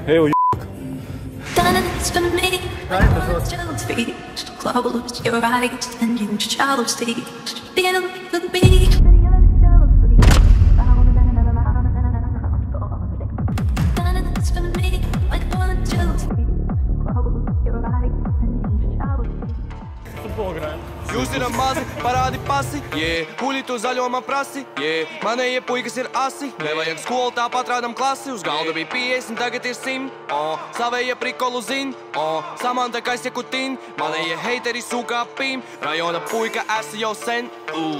Evo j***. Dance for me, like one jealousy. Close your eyes and you shall see. Feel the beat. Dance for me, like one jealousy. Close your eyes and you shall see. Futbol grajem. Jūs ir mazi, parādi pasi, Huļi tu zaļo man prasi, Manējie puikas ir asi, Nevajag skolu, tāpat rādam klasi. Uz galda bija 50, tagad ir 100, Savējie prikolu zin, Samanta kaisieku tin, Manējie heiteri sūkā pīm, Rajona puika esi jau sen,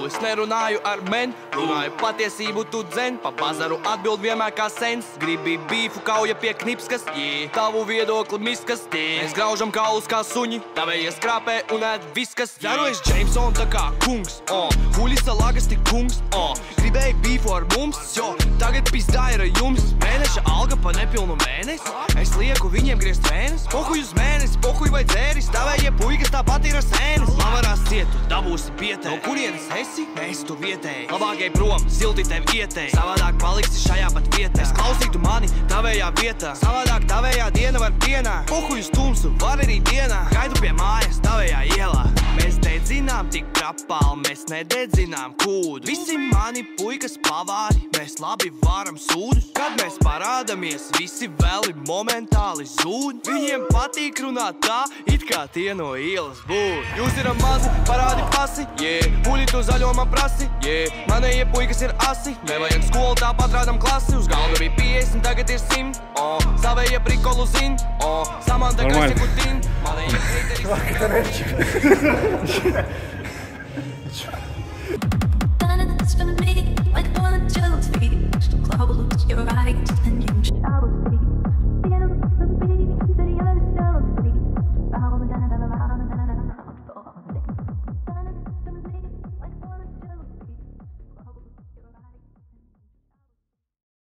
Es nerunāju ar men, runāju patiesību tu dzen, Pa bazaru atbild vienmēr kā sens, Gribi bīfu kauja pie knipskas, Tavu viedokli miskas, Mēs graužam kaulus kā suņi, Tavējie skrāpē un ēd viskas. Jāno es Jameson tā kā kungs, Huļi salāgas tik kungs, Gribēji bīfu ar mums, Tagad pizdā ir jums, Mēneša alga pa nepilnu mēnesi, Es lieku viņiem griezt mēnesi, Pohuj uz mēnesi, pohuj vai dzēris, Tavējie puikas tāpat ir ar sēnes. Lavarās cietu, dabūsi pietē, no kurienes esi? Mēs tu vietēji, labākai prom, silti tev ietēji, Savādāk paliksi šajā pat vietā, Es klausītu mani tavējā vietā, Savādāk tavējā diena var dienā, Pohuj uz tumsu, var arī dienā, Gaidu pie mājas tavējā ielā. Mēs dedzinām tik krapāli, mēs nededzinām kūdu, Visi mani puikas pavāri, mēs labi varam sūdus, Kad mēs parādamies, visi vēli momentāli zūd, Viņiem patīk runāt tā, it kā tie no ielas būtu. Jūs ir mazi, parādi pasi, Huļi tu zaļo man prasi, Manējie puikas ir asi, Nevajag skolu, tāpat rādam klasi. Uz galda bija 50, tagad ir 100, Savējie prikolu zin, Samanta kaisieku tin, Manējie heiteri Dance for me, like one jealousy. Close your eyes